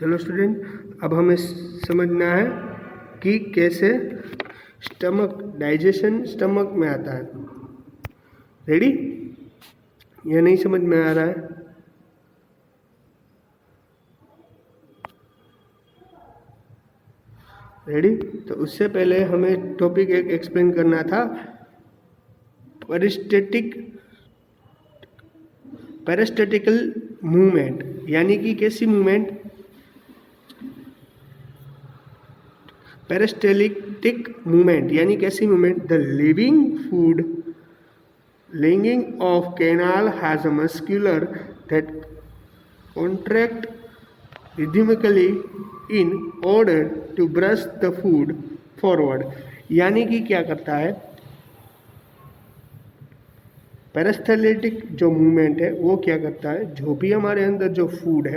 चलो स्टूडेंट, अब हमें समझना है कि कैसे स्टमक डाइजेशन स्टमक में आता है। रेडी? ये नहीं समझ में आ रहा है? रेडी? तो उससे पहले हमें टॉपिक एक एक्सप्लेन करना था, पैरास्टैटिकल मूवमेंट, यानी कि कैसी मूवमेंट? पेरिस्टैल्टिक मूवमेंट यानी कैसी movement? The living of canal has a muscular that contract rhythmically in order to brush the food forward. यानी कि क्या करता है? पेरिस्टैल्टिक जो मूवमेंट है वो क्या करता है? जो भी हमारे अंदर जो फूड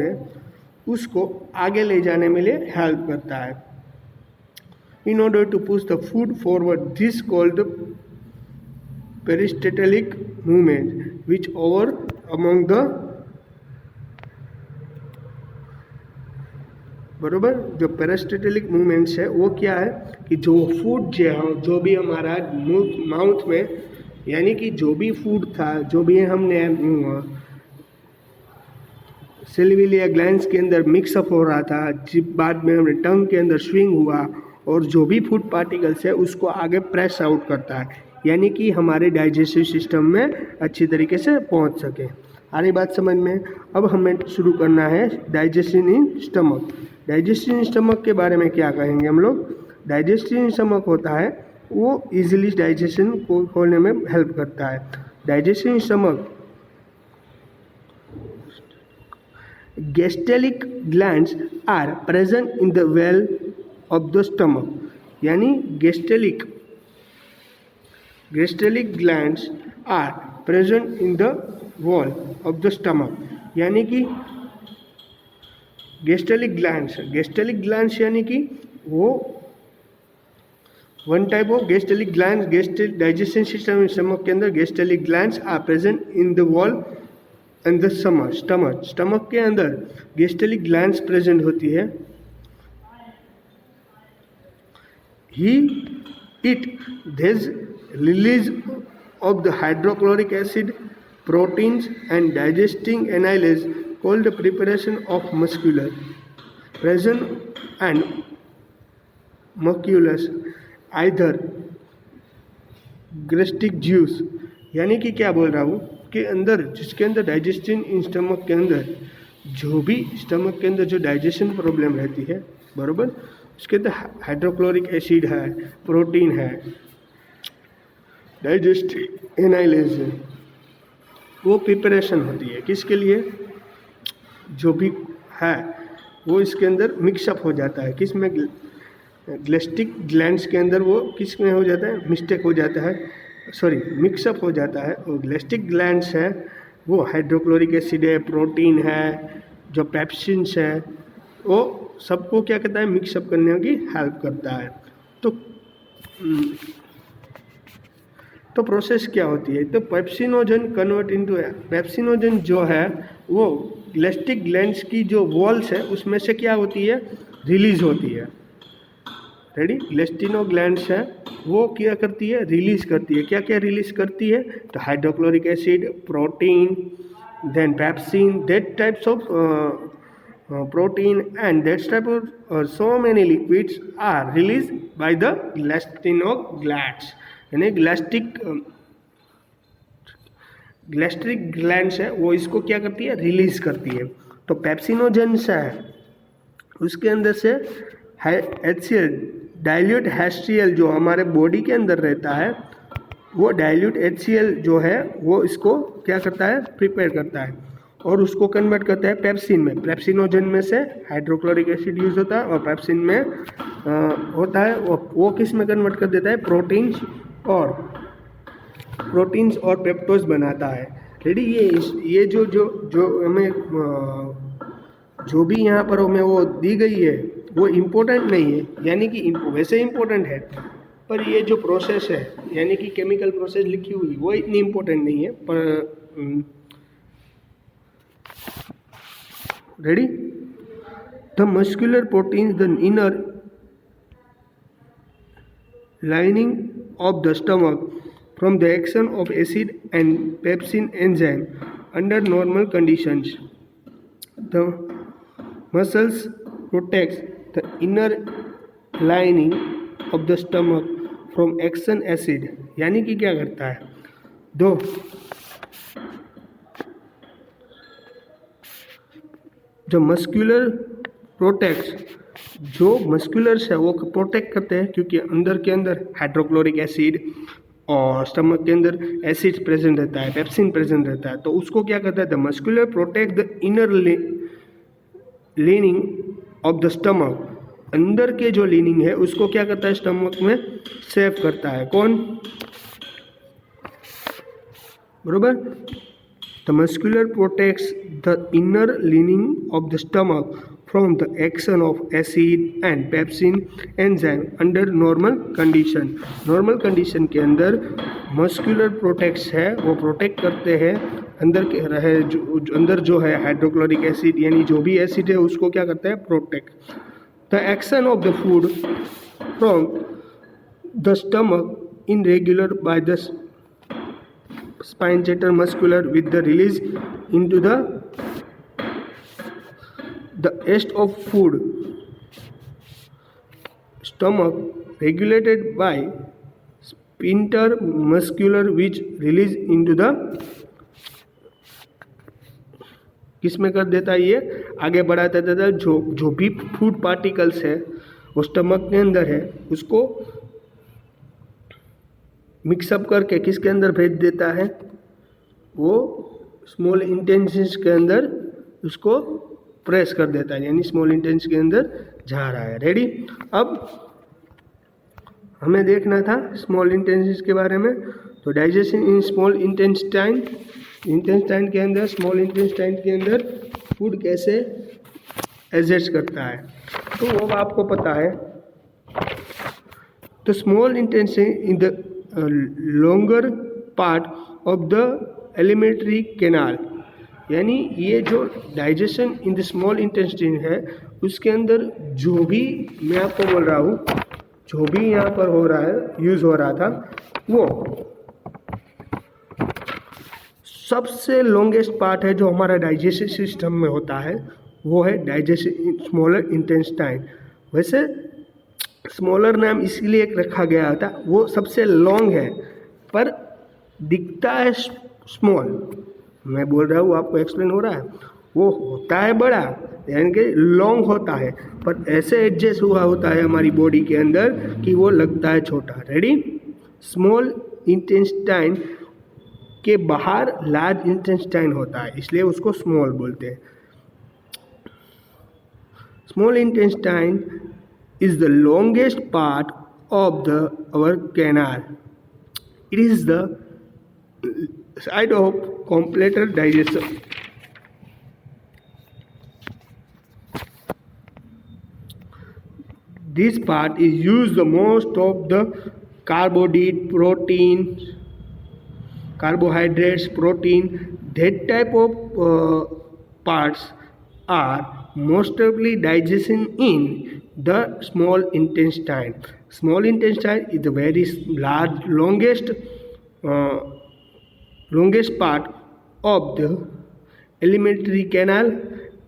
है उसको आगे ले जाने में लिए हेल्प करता है। In order to push the food forward, this called peristaltic movement which over among the बरोबर। जो पेरिस्टैल्टिक मूवमेंट्स है वो क्या है कि जो फूड जो भी हमारा माउथ में, यानी कि जो भी फूड था, जो भी हमने सेल्विलिया ग्लैंड्स के अंदर मिक्सअप हो रहा था, बाद में हमने टंग के अंदर स्विंग हुआ और जो भी फूड पार्टिकल्स है उसको आगे प्रेस आउट करता है, यानी कि हमारे डाइजेस्टिव सिस्टम में अच्छी तरीके से पहुंच सके। आ रही बात समझ में? अब हमें शुरू करना है digestion in stomach. Digestion in stomach के बारे में क्या कहेंगे हम लोग? डाइजेशन इन स्टमक होता है वो इजीली डाइजेशन को होने में हेल्प करता है। Digestion in stomach, gastric glands are present in the wall of the stomach, यानी gastric glands are present in the wall of the stomach, यानी कि गैस्ट्रिक ग्लैंड्स यानी कि वो one type of gastric glands, gastric digestion system stomach के अंदर gastric glands are present in the wall and the stomach के अंदर gastric glands present होती है। There's release of the hydrochloric acid, proteins and digesting enzymes called the preparation of muscular present and muculus either gastric juice, यानी कि क्या बोल रहा हूँ कि अंदर जिसके अंदर डाइजेशन इन स्टमक के अंदर जो भी स्टमक के अंदर जो डाइजेशन प्रॉब्लम रहती है, बरोबर, उसके अंदर हाइड्रोक्लोरिक एसिड है, प्रोटीन है, डाइजेस्टिव एनाइलेज है, वो प्रिपरेशन होती है किसके लिए? जो भी है वो इसके अंदर मिक्सअप हो जाता है। किस में? गैस्ट्रिक ग्लैंड्स के अंदर वो किस में हो जाता है? मिक्सअप हो जाता है। और गैस्ट्रिक ग्लैंड्स है वो हाइड्रोक्लोरिक एसिड है, प्रोटीन है, जो पेप्सिन्स है, वो सबको क्या करता है? मिक्सअप करने की हेल्प करता है। तो प्रोसेस क्या होती है? तो पेप्सिनोजन जो है वो गैस्ट्रिक ग्लैंड्स की जो वॉल्स है उसमें से क्या होती है? रिलीज होती है। रेडी? गैस्ट्रिनो ग्लैंड्स है वो क्या करती है? रिलीज करती है। क्या क्या रिलीज करती है? तो hydrochloric acid, protein, then pepsin, that types of protein and that type of so many liquids are released by the gastrinal glands, यानी गैस्ट्रिक ग्लैंड्स है वो इसको क्या करती है? रिलीज करती है। तो पेप्सिनोजेंस है उसके अंदर से HCl डाइल्यूट HCl जो हमारे बॉडी के अंदर रहता है, वो डाइल्यूट HCl जो है वो इसको क्या करता है? प्रिपेयर करता है और उसको कन्वर्ट करता है पेप्सिन में। पेप्सिनोजन में से हाइड्रोक्लोरिक एसिड यूज होता है और पेप्सिन में होता है वो किस में कन्वर्ट कर देता है? प्रोटीन्स और पेप्टोज बनाता है। रेडी? ये जो हमें जो भी यहाँ पर हमें वो दी गई है वो इम्पोर्टेंट नहीं है, यानी कि वैसे इम्पोर्टेंट है पर ये जो प्रोसेस है यानी कि केमिकल प्रोसेस लिखी हुई वो इतनी इम्पोर्टेंट नहीं है, पर ready. The muscular proteins the inner lining of the stomach from the action of acid and pepsin enzyme under normal conditions. The muscles protects the inner lining of the stomach from action acid. यानी कि क्या करता है, दो जो muscular protects, जो मस्कुलर्स है वो प्रोटेक्ट करते हैं क्योंकि अंदर के अंदर हाइड्रोक्लोरिक एसिड और स्टमक के अंदर एसिड प्रेजेंट रहता है, पेप्सिन प्रेजेंट रहता है, तो उसको क्या करता है, the muscular protect the inner leaning of the stomach, अंदर के जो लीनिंग है उसको क्या करता है, स्टमक में सेव करता है। कौन, बरोबर। The muscular protects the inner leaning of the stomach from the action of acid and pepsin enzyme under normal condition. Normal condition के अंदर मस्कुलर प्रोटेक्ट्स है वो प्रोटेक्ट करते हैं अंदर के रहे अंदर जो है हाइड्रोक्लोरिक एसिड यानी जो भी एसिड है उसको क्या करता है, protect. The action of the food from the stomach in regular by the spinator muscular with the release into the rest of food stomach regulated by sphincter muscular which release into the किस में कर देता है, ये आगे बढ़ाता देता है। जो भी फूड पार्टिकल्स है वो स्टमक के अंदर है उसको मिक्सअप करके किसके अंदर भेज देता है, वो स्मॉल इंटेंसिस के अंदर उसको प्रेस कर देता है, यानी स्मॉल इंटेंस के अंदर जा रहा है। रेडी। अब हमें देखना था स्मॉल इंटेंसिस के बारे में, तो digestion in small intestine, intestine के अंदर, स्मॉल इंटेस्टाइन के अंदर फूड कैसे एडजस्ट करता है, तो वो आपको पता है। तो small intestine in the longer part of the alimentary canal, यानी ये जो digestion in the small intestine है उसके अंदर जो भी मैं आपको बोल रहा हूँ, जो भी यहाँ पर हो रहा है, यूज़ हो रहा था, वो सबसे लॉन्गेस्ट पार्ट है जो हमारा डाइजेस्टिव सिस्टम में होता है, वो है डाइजेशन स्मॉलर इंटेस्टाइन। वैसे स्मॉलर नाम इसीलिए रखा गया था, वो सबसे लॉन्ग है पर दिखता है स्मॉल। मैं बोल रहा हूँ, आपको एक्सप्लेन हो रहा है, वो होता है बड़ा यानी कि लॉन्ग होता है पर ऐसे एडजस्ट हुआ होता है हमारी बॉडी के अंदर कि वो लगता है छोटा। रेडी। स्मॉल इंटेस्टाइन के बाहर लार्ज इंटेस्टाइन होता है इसलिए उसको स्मॉल बोलते हैं। Small intestine is the longest part of our canal. It is the site of completer digestion. This part is used the most of the carbohydrates, protein, that type of parts are mostly digestion in the small intestine. Small intestine is the very large, longest part of the alimentary canal,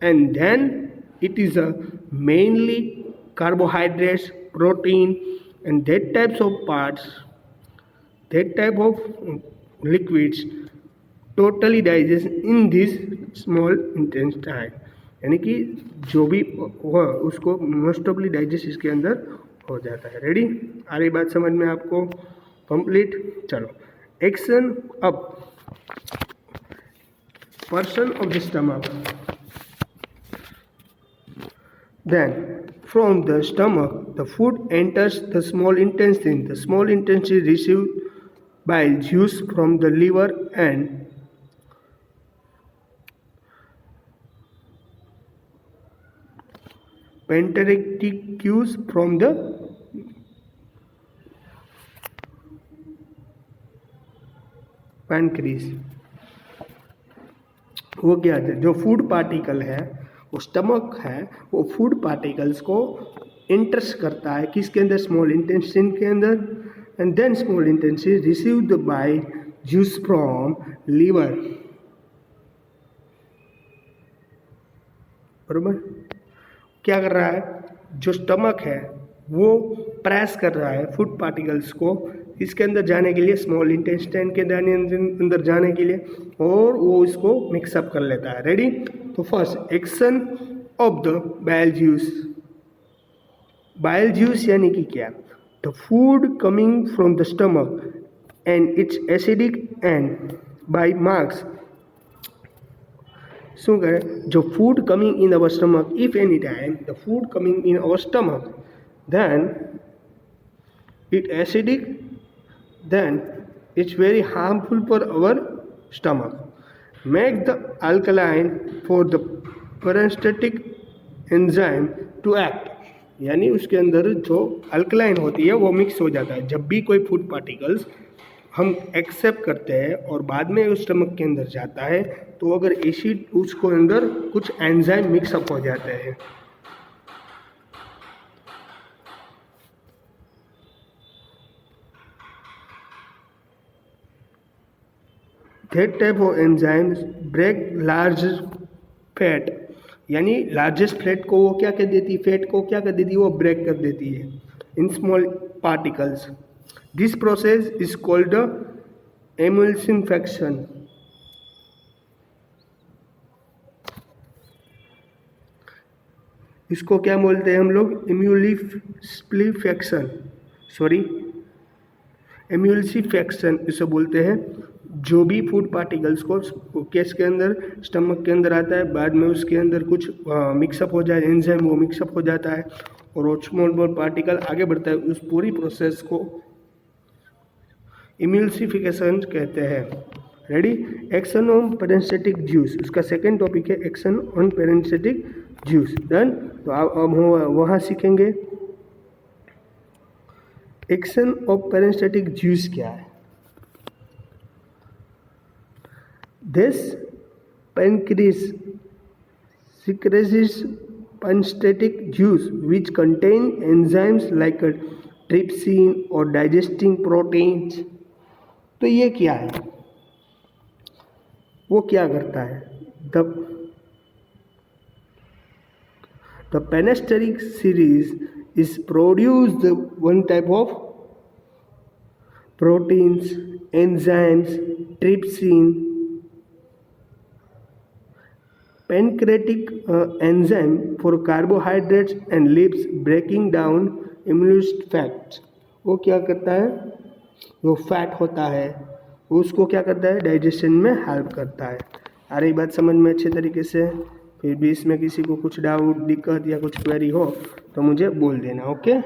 and then it is mainly carbohydrates, protein, and that types of parts, that type of liquids totally digest in this small intestine. यानी कि जो भी हुआ उसको most ऑफली digest इसके अंदर हो जाता है। रेडी। आ रही बात समझ में आपको कंप्लीट। चलो, एक्शन अब person of the stomach, then from the stomach the food enters the small intestine, the small intestine receive bile juice from the liver and pancreatic juice from the pancreas। वो क्या है, जो food particle है वो stomach है वो food particles को interest करता है किसके अंदर, स्मॉल इंटेस्टाइन के अंदर, and then small intestine receive the bile juice from liver, बरोबर। क्या कर रहा है, जो स्टमक है वो प्रेस कर रहा है फूड पार्टिकल्स को इसके अंदर जाने के लिए, स्मॉल इंटेस्टाइन के अंदर जाने के लिए, और वो इसको मिक्सअप कर लेता है। रेडी। तो first action of the bile juice. Bile juice यानी कि क्या, the food coming from the stomach and it's acidic and by marks. શું કરે, જો food coming in our stomach, if any time the food coming in our stomach then it acidic, then it's very harmful for our stomach, make the alkaline for the peristaltic enzyme to act, यानी उसके अंदर जो alkaline होती है वो mix हो जाता है। जब भी कोई फूड पार्टिकल्स हम एक्सेप्ट करते हैं और बाद में उस स्टमक के अंदर जाता है तो अगर एसिड उसको अंदर कुछ एंजाइम मिक्सअप हो जाते हैं। That type of enzymes break large fat, यानी लार्जेस्ट फैट को वो क्या कर देती है, फैट को क्या कर देती है, वो ब्रेक कर देती है in small particles. This process is called emulsification. इसको क्या बोलते हैं हम लोग, एम्यूल्सिफिकेशन इसे बोलते हैं। जो भी फूड पार्टिकल्स को केस के अंदर स्टमक के अंदर आता है, बाद में उसके अंदर कुछ मिक्सअप हो जाए, एंजाइम वो मिक्सअप हो जाता है और वो स्मॉल पार्टिकल आगे बढ़ता है, उस पूरी प्रोसेस को एम्यूल्सिफिकेशन कहते हैं। रेडी। एक्शन ऑन पेरेंस्थेटिक जूस, उसका सेकेंड टॉपिक है एक्शन ऑन पेरेंस्थेटिक जूस। डन। तो अब हम वहाँ सीखेंगे एक्शन ऑफ पेरेंस्थेटिक जूस क्या है। This pancreas secretes pancreatic juice which contain enzymes like trypsin or digesting proteins। तो ये क्या है, वो क्या करता है, the pancreatic series is produced one type of proteins, enzymes, trypsin, pancreatic enzyme for carbohydrates and leaves breaking down amylose fats। वो क्या करता है, वो फैट होता है उसको क्या करता है, डाइजेशन में हेल्प करता है। आ रही बात समझ में अच्छे तरीके से। फिर भी इसमें किसी को कुछ डाउट, दिक्कत या कुछ क्वेरी हो तो मुझे बोल देना। ओके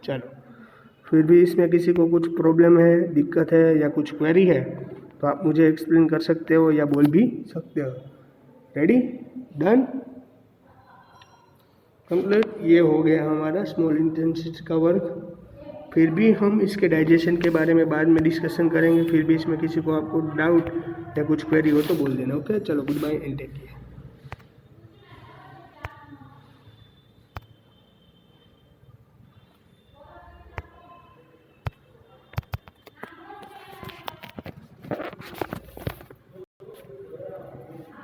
चलो। फिर भी इसमें किसी को कुछ प्रॉब्लम है, दिक्कत है या कुछ क्वेरी है तो आप मुझे एक्सप्लेन कर सकते हो या बोल भी सकते हो। रेडी। डन। कंप्लीट। ये हो गया हमारा स्मॉल इंटेस्टाइन का वर्क। फिर भी हम इसके डाइजेशन के बारे में बाद में डिस्कशन करेंगे। फिर भी इसमें किसी को आपको डाउट या कुछ क्वेरी हो तो बोल देना। ओके चलो, goodbye and take care.